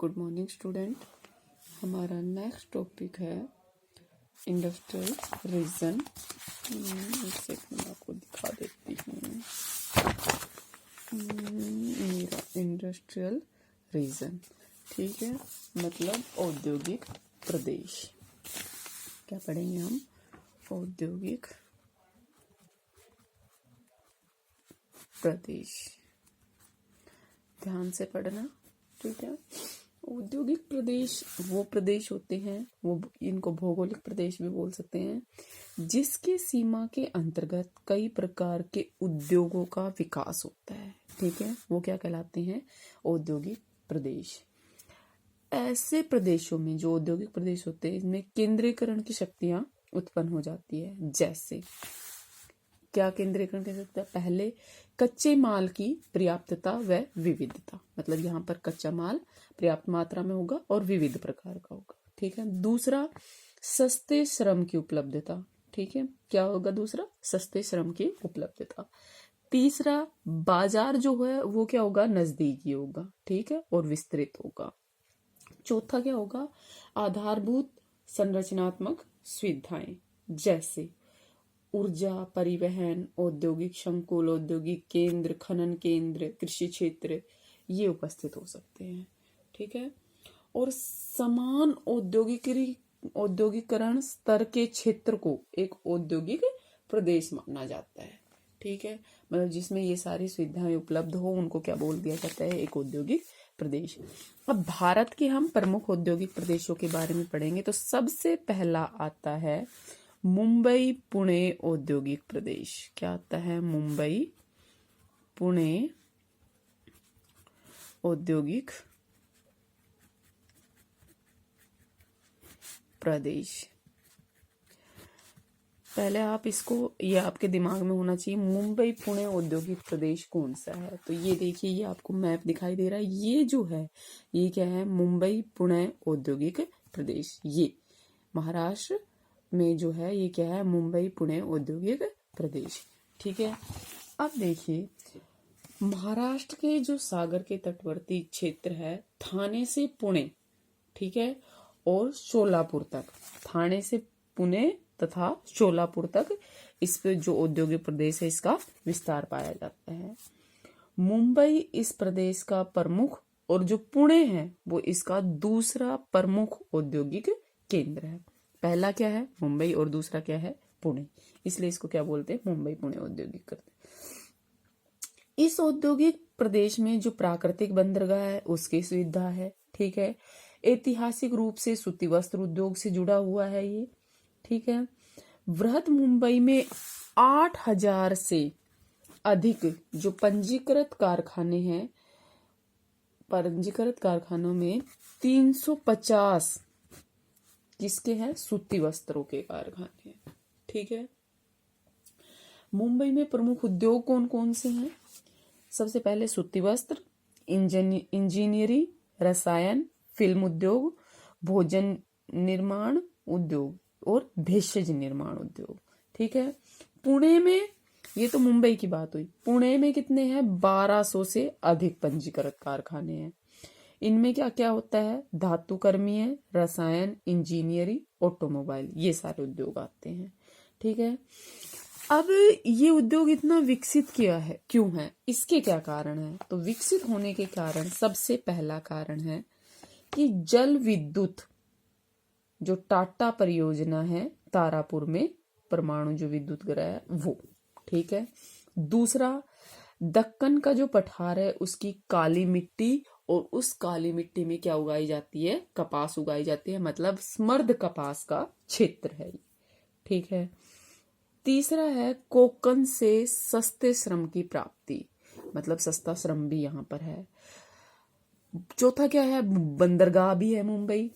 Good morning student. हमारा next topic है industrial region. एक सेकंड मैं आपको दिखा देती हूँ। मेरा इंडस्ट्रियल रीजन, ठीक है, मतलब औद्योगिक प्रदेश। क्या पढ़ेंगे हम? औद्योगिक प्रदेश। ध्यान से पढ़ना, ठीक है। औद्योगिक प्रदेश वो प्रदेश होते हैं, वो इनको भौगोलिक प्रदेश भी बोल सकते हैं, जिसके सीमा के अंतर्गत कई प्रकार के उद्योगों का विकास होता है, ठीक है। वो क्या कहलाते हैं? औद्योगिक प्रदेश। ऐसे प्रदेशों में जो औद्योगिक प्रदेश होते हैं, इसमें केंद्रीकरण की शक्तियां उत्पन्न हो जाती है। जैसे क्या केंद्रीकरण कह सकते हैं? पहले कच्चे माल की पर्याप्तता व विविधता, मतलब यहाँ पर कच्चा माल पर्याप्त मात्रा में होगा और विविध प्रकार का होगा, ठीक है। दूसरा, सस्ते श्रम की उपलब्धता, ठीक है। क्या होगा दूसरा? सस्ते श्रम की उपलब्धता। तीसरा, बाजार जो है वो क्या होगा? नजदीकी होगा, ठीक है, और विस्तृत होगा। चौथा क्या होगा? आधारभूत संरचनात्मक सुविधाएं, जैसे ऊर्जा, परिवहन, औद्योगिक संकुल, औद्योगिक केंद्र, खनन केंद्र, कृषि क्षेत्र, ये उपस्थित हो सकते हैं, ठीक है। और समान औद्योगिकरण स्तर के क्षेत्र को एक औद्योगिक प्रदेश माना जाता है, ठीक है। मतलब जिसमें ये सारी सुविधाएं उपलब्ध हो, उनको क्या बोल दिया जाता है? एक औद्योगिक प्रदेश। अब भारत के हम प्रमुख औद्योगिक प्रदेशों के बारे में पढ़ेंगे, तो सबसे पहला आता है मुंबई पुणे औद्योगिक प्रदेश। क्या आता है? मुंबई पुणे औद्योगिक प्रदेश। पहले आप इसको, ये आपके दिमाग में होना चाहिए, मुंबई पुणे औद्योगिक प्रदेश कौन सा है। तो ये देखिए, ये आपको मैप दिखाई दे रहा है, ये जो है ये क्या है? मुंबई पुणे औद्योगिक प्रदेश। ये महाराष्ट्र में जो है ये क्या है? मुंबई पुणे औद्योगिक प्रदेश, ठीक है। अब देखिए, महाराष्ट्र के जो सागर के तटवर्ती क्षेत्र है, थाने से पुणे, ठीक है, और शोलापुर तक, थाने से पुणे तथा शोलापुर तक इस पे जो औद्योगिक प्रदेश है इसका विस्तार पाया जाता है। मुंबई इस प्रदेश का प्रमुख, और जो पुणे है वो इसका दूसरा प्रमुख औद्योगिक केंद्र है। पहला क्या है? मुंबई, और दूसरा क्या है? पुणे। इसलिए इसको क्या बोलते हैं? मुंबई पुणे औद्योगिक करते। इस औद्योगिक प्रदेश में जो प्राकृतिक बंदरगाह है उसकी सुविधा है, ठीक है। ऐतिहासिक रूप से सूती वस्त्र उद्योग से जुड़ा हुआ है ये, ठीक है। वृहद मुंबई में 8,000 से अधिक जो पंजीकृत कारखाने हैं, पंजीकृत कारखानों में 350 किसके हैं? सूती वस्त्रों के कारखाने, ठीक है। मुंबई में प्रमुख उद्योग कौन कौन से हैं? सबसे पहले सूती वस्त्र, इंजीनियरिंग, रसायन, फिल्म उद्योग, भोजन निर्माण उद्योग और भेषज निर्माण उद्योग, ठीक है। पुणे में, ये तो मुंबई की बात हुई, पुणे में कितने हैं? 1200 से अधिक पंजीकृत कारखाने हैं। इनमें क्या क्या होता है? धातु कर्मी है, रसायन, इंजीनियरिंग, ऑटोमोबाइल, ये सारे उद्योग आते हैं, ठीक है। अब ये उद्योग इतना विकसित किया है, क्यों है? इसके क्या कारण है? तो विकसित होने के कारण सबसे पहला कारण है कि जल विद्युत जो टाटा परियोजना है तारापुर में, परमाणु जो विद्युत ग्रह है वो, ठीक है। दूसरा, दक्कन का जो पठार है उसकी काली मिट्टी, और उस काली मिट्टी में क्या उगाई जाती है? कपास उगाई जाती है, मतलब समृद्ध कपास का क्षेत्र है, ठीक है। तीसरा है कोकन से सस्ते श्रम की प्राप्ति, मतलब सस्ता श्रम भी यहाँ पर है। चौथा क्या है? बंदरगाह भी है मुंबई,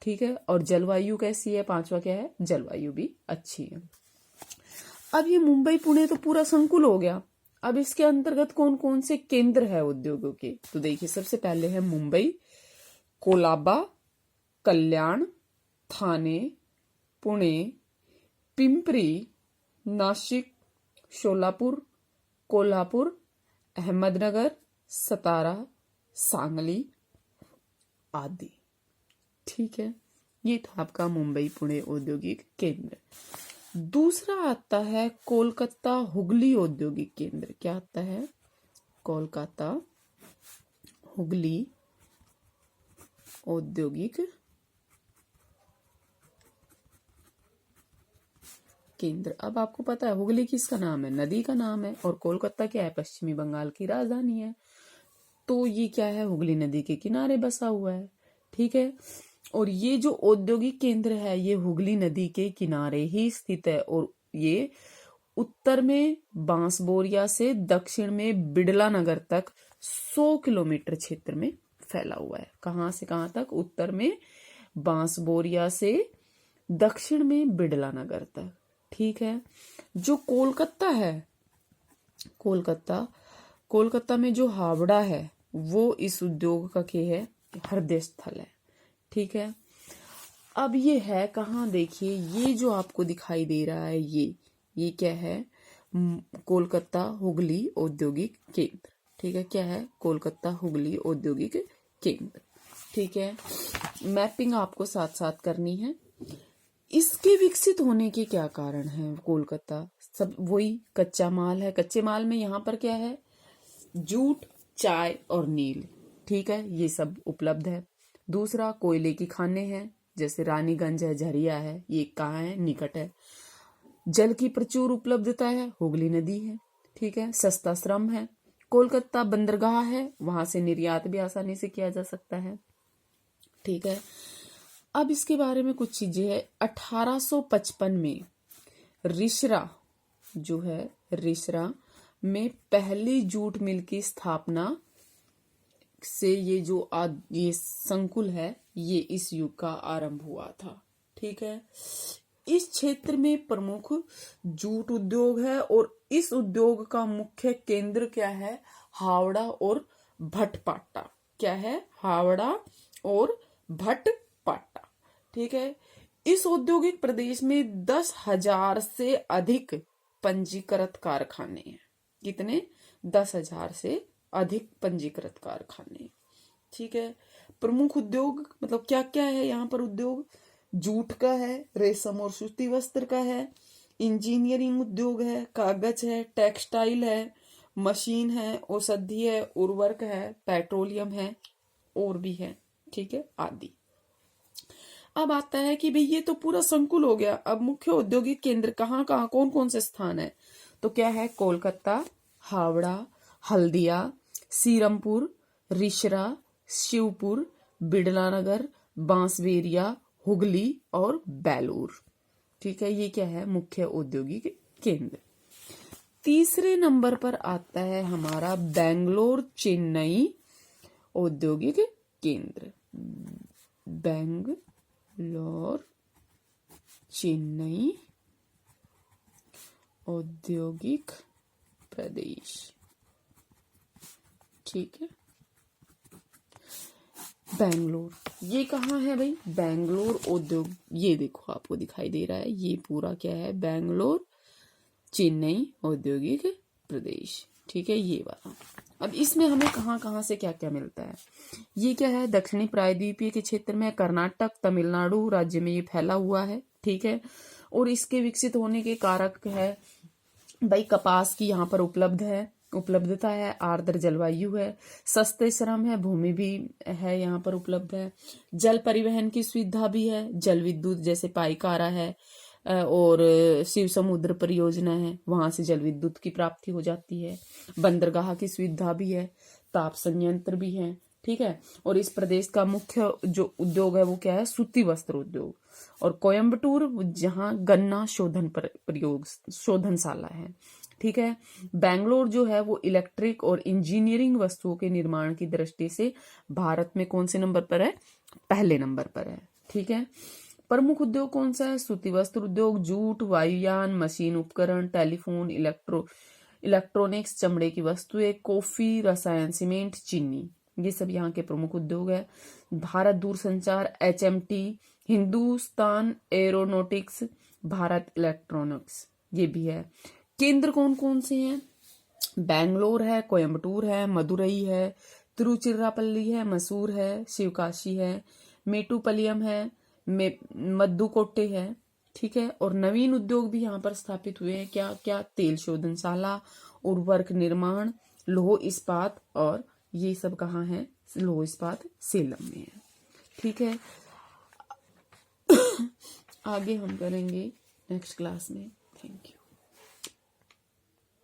ठीक है। और जलवायु कैसी है? पांचवा क्या है? जलवायु भी अच्छी है। अब ये मुंबई पुणे तो पूरा संकुल हो गया। अब इसके अंतर्गत कौन कौन से केंद्र है उद्योगों के? तो देखिए, सबसे पहले है मुंबई, कोलाबा, कल्याण, थाने, पुणे, पिंपरी, नाशिक, शोलापुर, कोल्हापुर, अहमदनगर, सतारा, सांगली, आदि। ठीक है, ये था आपका मुंबई पुणे औद्योगिक केंद्र। दूसरा आता है कोलकाता हुगली औद्योगिक केंद्र। क्या आता है? कोलकाता हुगली औद्योगिक केंद्र। अब आपको पता है हुगली किसका नाम है? नदी का नाम है। और कोलकाता क्या है? पश्चिमी बंगाल की राजधानी है। तो ये क्या है? हुगली नदी के किनारे बसा हुआ है। ठीक है, और ये जो औद्योगिक केंद्र है ये हुगली नदी के किनारे ही स्थित है। और ये उत्तर में बांसबोरिया से दक्षिण में बिड़ला नगर तक 100 किलोमीटर क्षेत्र में फैला हुआ है। कहां से कहां तक? उत्तर में बांसबोरिया से दक्षिण में बिड़ला नगर तक। ठीक है, जो कोलकाता है, कोलकाता में जो हावड़ा है वो इस उद्योग का क्या है? हृदय स्थल है। ठीक है, अब ये है कहाँ? देखिए, ये जो आपको दिखाई दे रहा है ये क्या है? कोलकाता हुगली औद्योगिक केंद्र। ठीक है, क्या है? कोलकाता हुगली औद्योगिक केंद्र। ठीक है, मैपिंग आपको साथ साथ करनी है। इसके विकसित होने के क्या कारण है? कोलकाता सब वही कच्चा माल है। कच्चे माल में यहाँ पर क्या है? जूट, चाय और नील। ठीक है, ये सब उपलब्ध है। दूसरा, कोयले की खानें हैं, जैसे रानीगंज है, झरिया है, ये कहाँ है? निकट है। जल की प्रचुर उपलब्धता है, हुगली नदी है। ठीक है, सस्ता श्रम है। कोलकाता बंदरगाह है, वहां से निर्यात भी आसानी से किया जा सकता है। ठीक है, अब इसके बारे में कुछ चीजें हैं। 1855 में रिसरा जो है, रिसरा में पहली जूट मिल की स्थापना से ये संकुल है, ये इस युग का आरंभ हुआ था। ठीक है, इस क्षेत्र में प्रमुख जूट उद्योग है और इस उद्योग का मुख्य केंद्र क्या है? हावड़ा और भटपाटा। क्या है? हावड़ा और भटपाटा। ठीक है, इस औद्योगिक प्रदेश में 10,000 से अधिक पंजीकृत कारखाने हैं। कितने? 10,000 से अधिक पंजीकृत कारखाने। ठीक है, प्रमुख उद्योग मतलब क्या क्या है यहाँ पर? उद्योग जूट का है, रेशम और सूती वस्त्र का है, इंजीनियरिंग उद्योग है, कागज है, टेक्सटाइल है, मशीन है, औषधि है, उर्वरक है, पेट्रोलियम है और भी है। ठीक है, आदि। अब आता है कि भाई ये तो पूरा संकुल हो गया। अब मुख्य औद्योगिक केंद्र कहाँ कहाँ कौन कौन से स्थान है? तो क्या है? कोलकाता, हावड़ा, हल्दिया, सीरमपुर, रिसरा, शिवपुर, बिड़ला नगर, बांसबेरिया, हुगली और बेलूर। ठीक है, ये क्या है? मुख्य औद्योगिक केंद्र। तीसरे नंबर पर आता है हमारा बेंगलोर चेन्नई औद्योगिक केंद्र। बेंगलोर चेन्नई औद्योगिक प्रदेश। ठीक है, बेंगलोर ये कहाँ है भाई? बेंगलोर उद्योग, ये देखो आपको दिखाई दे रहा है, ये पूरा क्या है? बेंगलोर चेन्नई औद्योगिक प्रदेश। ठीक है, ये वाला। अब इसमें हमें कहाँ कहाँ से क्या क्या मिलता है? ये क्या है? दक्षिणी प्रायद्वीपीय के क्षेत्र में, कर्नाटक, तमिलनाडु राज्य में ये फैला हुआ है। ठीक है, और इसके विकसित होने के कारक है भाई, कपास की यहाँ पर उपलब्धता है, आर्द्र जलवायु है, सस्ते श्रम है, भूमि भी है यहाँ पर उपलब्ध है, जल परिवहन की सुविधा भी है, जल विद्युत जैसे पाइकारा है और शिव समुद्र परियोजना है, वहां से जल विद्युत की प्राप्ति हो जाती है, बंदरगाह की सुविधा भी है, ताप संयंत्र भी है। ठीक है, और इस प्रदेश का मुख्य जो उद्योग है वो क्या है? सूती वस्त्र उद्योग। और कोयम्बटूर जहां गन्ना शोधनशाला है। ठीक है, बेंगलोर जो है वो इलेक्ट्रिक और इंजीनियरिंग वस्तुओं के निर्माण की दृष्टि से भारत में कौन से नंबर पर है? पहले नंबर पर है। ठीक है, प्रमुख उद्योग कौन सा है? सूती वस्त्र उद्योग, जूट, वायुयान, मशीन उपकरण, टेलीफोन, इलेक्ट्रॉनिक्स, चमड़े की वस्तुएं, कॉफी, रसायन, सीमेंट, चीनी, ये सब यहाँ के प्रमुख उद्योग है। भारत दूरसंचार, HMT, Hindustan aeronautics, Bharat electronics, ये भी है। केंद्र कौन कौन से हैं? बेंगलोर है, कोयम्बटूर है, मदुरई है, तिरुचिरापल्ली है, मैसूर है, शिवकाशी है, मेटुपलियम है, मद्दुकोट्टे है, ठीक है। और नवीन उद्योग भी यहाँ पर स्थापित हुए हैं। क्या क्या? तेल शोधनशाला, उर्वरक निर्माण, लौह इस्पात, और ये सब कहाँ है? लौह इस्पात सेलम में है, ठीक है। आगे हम करेंगे नेक्स्ट क्लास में। Thank you.